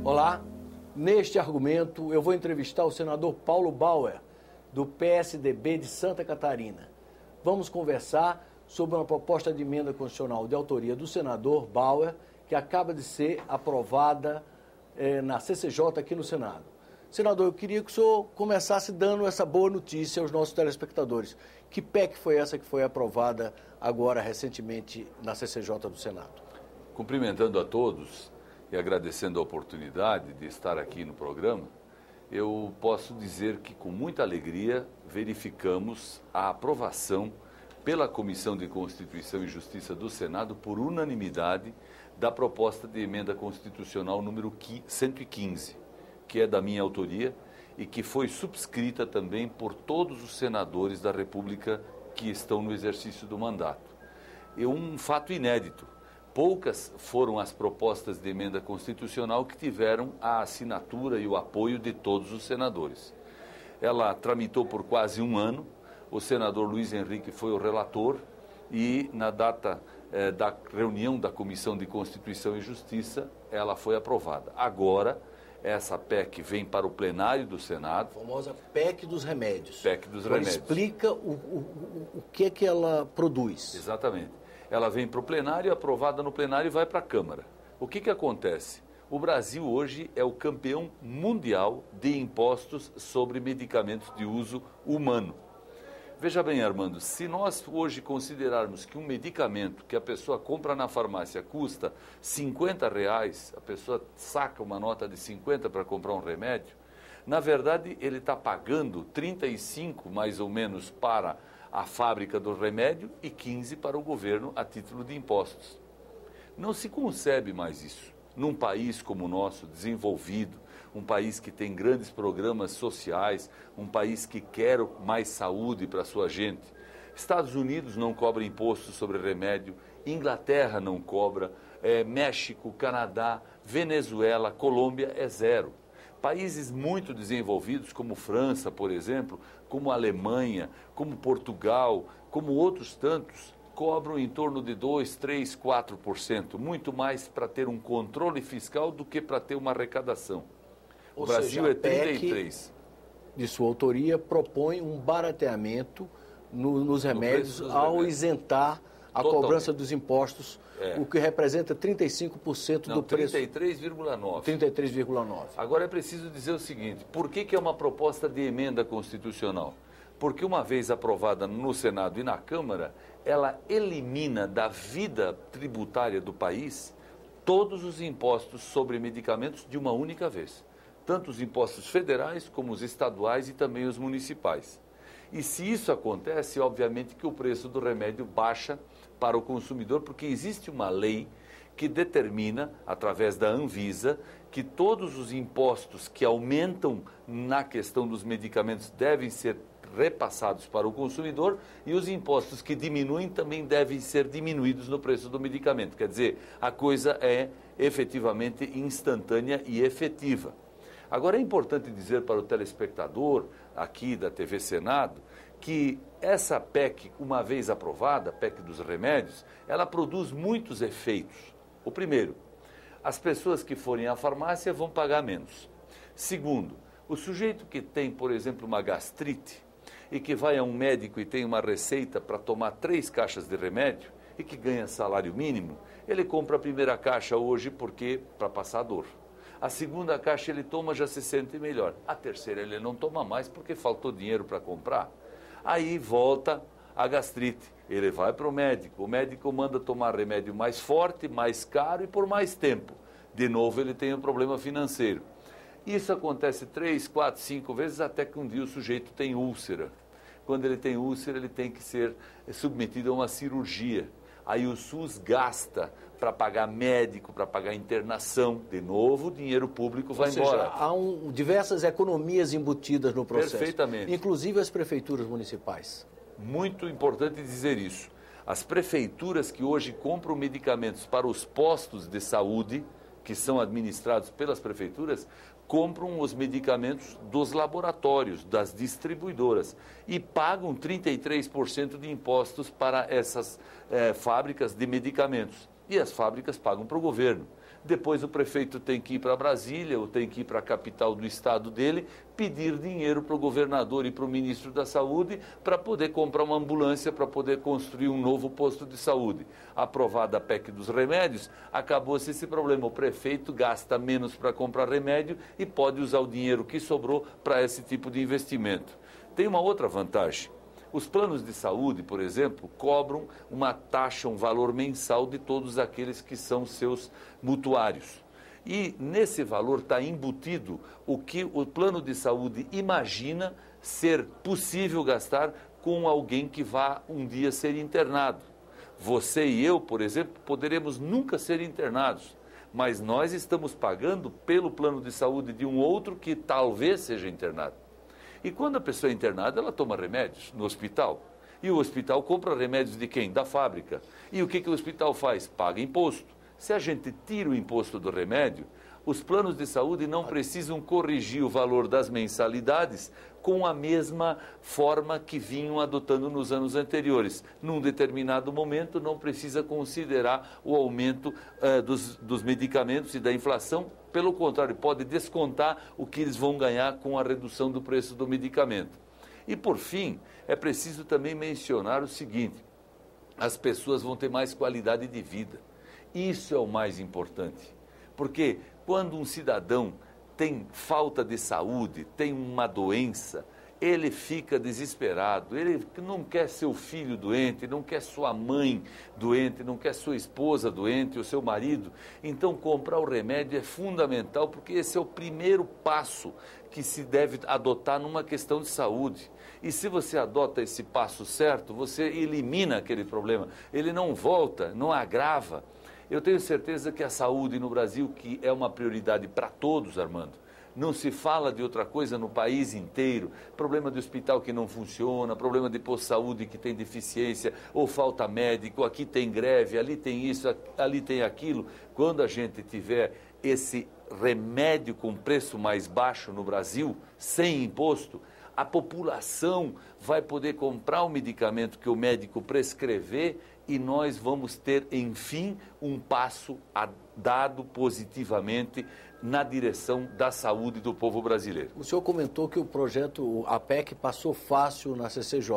Olá, neste argumento eu vou entrevistar o senador Paulo Bauer, do PSDB de Santa Catarina. Vamos conversar sobre uma proposta de emenda constitucional de autoria do senador Bauer, que acaba de ser aprovada na CCJ aqui no Senado. Senador, eu queria que o senhor começasse dando essa boa notícia aos nossos telespectadores. Que PEC foi essa que foi aprovada agora recentemente na CCJ do Senado? Cumprimentando a todos e agradecendo a oportunidade de estar aqui no programa, eu posso dizer que com muita alegria verificamos a aprovação pela Comissão de Constituição e Justiça do Senado por unanimidade da proposta de emenda constitucional número 115, que é da minha autoria e que foi subscrita também por todos os senadores da República que estão no exercício do mandato. É um fato inédito. Poucas foram as propostas de emenda constitucional que tiveram a assinatura e o apoio de todos os senadores. Ela tramitou por quase um ano, o senador Luiz Henrique foi o relator e na data da reunião da Comissão de Constituição e Justiça, ela foi aprovada. Agora, essa PEC vem para o plenário do Senado. A famosa PEC dos remédios. PEC dos remédios. Explica o que ela produz. Exatamente. Ela vem para o plenário, aprovada no plenário e vai para a Câmara. O que acontece? O Brasil hoje é o campeão mundial de impostos sobre medicamentos de uso humano. Veja bem, Armando, se nós hoje considerarmos que um medicamento que a pessoa compra na farmácia custa R$50, a pessoa saca uma nota de 50 para comprar um remédio, na verdade ele está pagando 35 mais ou menos para a fábrica do remédio e 15 para o governo a título de impostos. Não se concebe mais isso. Num país como o nosso, desenvolvido, um país que tem grandes programas sociais, um país que quer mais saúde para a sua gente. Estados Unidos não cobra imposto sobre remédio, Inglaterra não cobra, México, Canadá, Venezuela, Colômbia é zero. Países muito desenvolvidos, como França, por exemplo, como Alemanha, como Portugal, como outros tantos, cobram em torno de 2%, 3%, 4%, muito mais para ter um controle fiscal do que para ter uma arrecadação. O Brasil é 33%. De sua autoria, propõe um barateamento nos remédios ao isentar a cobrança dos impostos, o que representa 35% do preço. 33,9%. 33,9%. Agora é preciso dizer o seguinte, por que é uma proposta de emenda constitucional? Porque uma vez aprovada no Senado e na Câmara, ela elimina da vida tributária do país todos os impostos sobre medicamentos de uma única vez. Tanto os impostos federais como os estaduais e também os municipais. E se isso acontece, obviamente que o preço do remédio baixa para o consumidor, porque existe uma lei que determina, através da Anvisa, que todos os impostos que aumentam na questão dos medicamentos devem ser repassados para o consumidor e os impostos que diminuem também devem ser diminuídos no preço do medicamento. Quer dizer, a coisa é efetivamente instantânea e efetiva. Agora é importante dizer para o telespectador aqui da TV Senado que essa PEC, uma vez aprovada, a PEC dos remédios, ela produz muitos efeitos. O primeiro, as pessoas que forem à farmácia vão pagar menos. Segundo, o sujeito que tem, por exemplo, uma gastrite e que vai a um médico e tem uma receita para tomar 3 caixas de remédio e que ganha salário mínimo, ele compra a primeira caixa hoje porque para passar dor. A segunda caixa ele toma, já se sente melhor. A terceira ele não toma mais porque faltou dinheiro para comprar. Aí volta a gastrite. Ele vai para o médico manda tomar remédio mais forte, mais caro e por mais tempo. De novo ele tem um problema financeiro. Isso acontece 3, 4, 5 vezes até que um dia o sujeito tem úlcera. Quando ele tem úlcera, ele tem que ser submetido a uma cirurgia. Aí o SUS gasta para pagar médico, para pagar internação. De novo, o dinheiro público vai embora. Há diversas economias embutidas no processo. Perfeitamente. Inclusive as prefeituras municipais. Muito importante dizer isso. As prefeituras que hoje compram medicamentos para os postos de saúde, que são administrados pelas prefeituras, compram os medicamentos dos laboratórios, das distribuidoras, e pagam 33% de impostos para essas fábricas de medicamentos. E as fábricas pagam para o governo. depois o prefeito tem que ir para Brasília ou tem que ir para a capital do estado dele, pedir dinheiro para o governador e para o ministro da Saúde para poder comprar uma ambulância, para poder construir um novo posto de saúde. Aprovada a PEC dos remédios, acabou-se esse problema. O prefeito gasta menos para comprar remédio e pode usar o dinheiro que sobrou para esse tipo de investimento. Tem uma outra vantagem. Os planos de saúde, por exemplo, cobram uma taxa, um valor mensal de todos aqueles que são seus mutuários. E nesse valor está embutido o que o plano de saúde imagina ser possível gastar com alguém que vá um dia ser internado. Você e eu, por exemplo, poderemos nunca ser internados, mas nós estamos pagando pelo plano de saúde de um outro que talvez seja internado. E quando a pessoa é internada, ela toma remédios no hospital. E o hospital compra remédios de quem? Da fábrica. E o que o hospital faz? Paga imposto. Se a gente tira o imposto do remédio, os planos de saúde não precisam corrigir o valor das mensalidades com a mesma forma que vinham adotando nos anos anteriores. Num determinado momento, não precisa considerar o aumento dos medicamentos e da inflação. Pelo contrário, pode descontar o que eles vão ganhar com a redução do preço do medicamento. E, por fim, é preciso também mencionar o seguinte: as pessoas vão ter mais qualidade de vida. Isso é o mais importante, porque quando um cidadão tem falta de saúde, tem uma doença, ele fica desesperado, ele não quer seu filho doente, não quer sua mãe doente, não quer sua esposa doente, ou seu marido. Então, comprar o remédio é fundamental, porque esse é o primeiro passo que se deve adotar numa questão de saúde. E se você adota esse passo certo, você elimina aquele problema, ele não volta, não agrava. Eu tenho certeza que a saúde no Brasil, que é uma prioridade para todos, Armando, não se fala de outra coisa no país inteiro. Problema de hospital que não funciona, problema de posto de saúde que tem deficiência, ou falta médico, aqui tem greve, ali tem isso, ali tem aquilo. Quando a gente tiver esse remédio com preço mais baixo no Brasil, sem imposto, a população vai poder comprar o medicamento que o médico prescrever e nós vamos ter, enfim, um passo dado positivamente na direção da saúde do povo brasileiro. O senhor comentou que o projeto, a PEC, passou fácil na CCJ.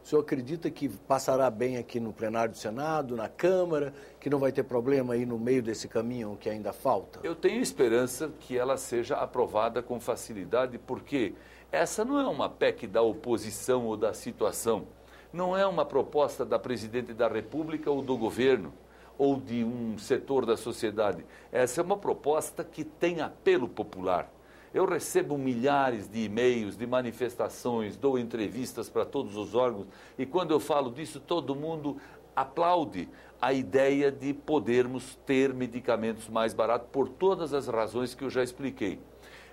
O senhor acredita que passará bem aqui no plenário do Senado, na Câmara, que não vai ter problema aí no meio desse caminho que ainda falta? Eu tenho esperança que ela seja aprovada com facilidade, porque essa não é uma PEC da oposição ou da situação. Não é uma proposta da Presidente da República ou do governo, ou de um setor da sociedade. Essa é uma proposta que tem apelo popular. Eu recebo milhares de e-mails, de manifestações, dou entrevistas para todos os órgãos, e quando eu falo disso, todo mundo aplaude a ideia de podermos ter medicamentos mais baratos por todas as razões que eu já expliquei.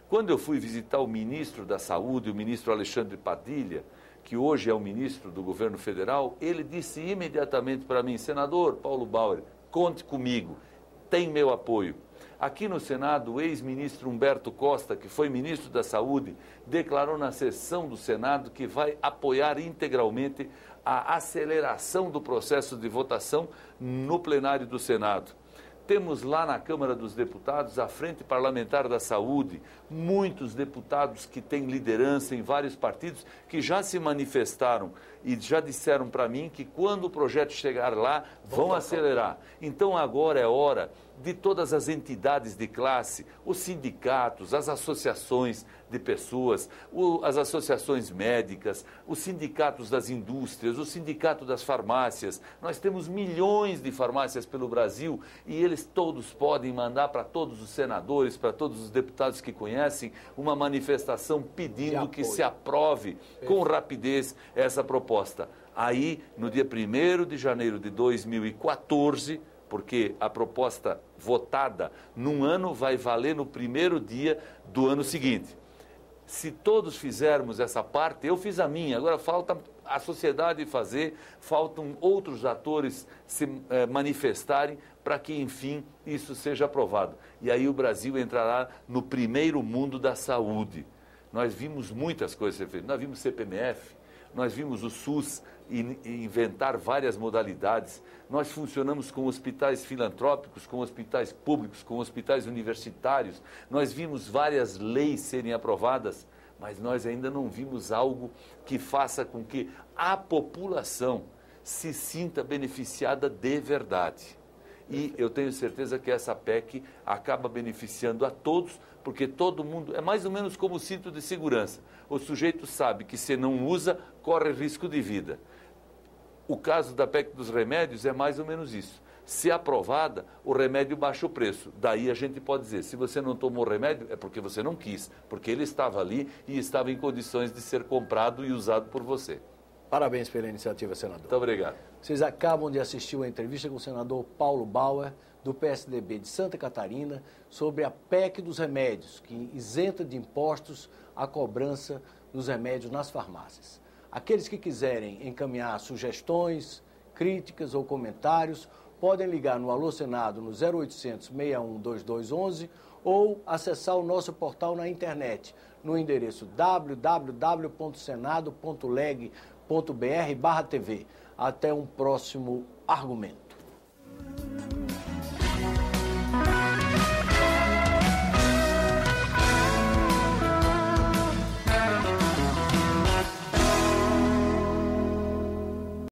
Quando eu fui visitar o ministro da Saúde, o ministro Alexandre Padilha, que hoje é o ministro do governo federal, ele disse imediatamente para mim: senador Paulo Bauer, conte comigo, tem meu apoio. Aqui no Senado, o ex-ministro Humberto Costa, que foi ministro da Saúde, declarou na sessão do Senado que vai apoiar integralmente a aceleração do processo de votação no plenário do Senado. Temos lá na Câmara dos Deputados, a Frente Parlamentar da Saúde, muitos deputados que têm liderança em vários partidos que já se manifestaram e já disseram para mim que quando o projeto chegar lá, vão acelerar. Então agora é hora de todas as entidades de classe, os sindicatos, as associações de pessoas, as associações médicas, os sindicatos das indústrias, o sindicato das farmácias. Nós temos milhões de farmácias pelo Brasil e eles todos podem mandar para todos os senadores, para todos os deputados que conhecem, uma manifestação pedindo que se aprove com rapidez essa proposta. Aí, no dia 1º de janeiro de 2014, porque a proposta votada num ano vai valer no primeiro dia do ano seguinte. Se todos fizermos essa parte, eu fiz a minha, agora falta a sociedade fazer, faltam outros atores se manifestarem para que, enfim, isso seja aprovado. E aí o Brasil entrará no primeiro mundo da saúde. Nós vimos muitas coisas ser feitas, nós vimos CPMF, nós vimos o SUS inventar várias modalidades, nós funcionamos com hospitais filantrópicos, com hospitais públicos, com hospitais universitários, nós vimos várias leis serem aprovadas, mas nós ainda não vimos algo que faça com que a população se sinta beneficiada de verdade. E eu tenho certeza que essa PEC acaba beneficiando a todos, porque todo mundo, é mais ou menos como o cinto de segurança. O sujeito sabe que se não usa, corre risco de vida. O caso da PEC dos remédios é mais ou menos isso. Se aprovada, o remédio baixa o preço. Daí a gente pode dizer, se você não tomou o remédio, é porque você não quis, porque ele estava ali e estava em condições de ser comprado e usado por você. Parabéns pela iniciativa, senador. Muito obrigado. Vocês acabam de assistir uma entrevista com o senador Paulo Bauer, do PSDB de Santa Catarina, sobre a PEC dos remédios, que isenta de impostos a cobrança dos remédios nas farmácias. Aqueles que quiserem encaminhar sugestões, críticas ou comentários, podem ligar no Alô Senado no 0800 61 2211 ou acessar o nosso portal na internet no endereço www.senado.leg.br/TV. Até um próximo argumento.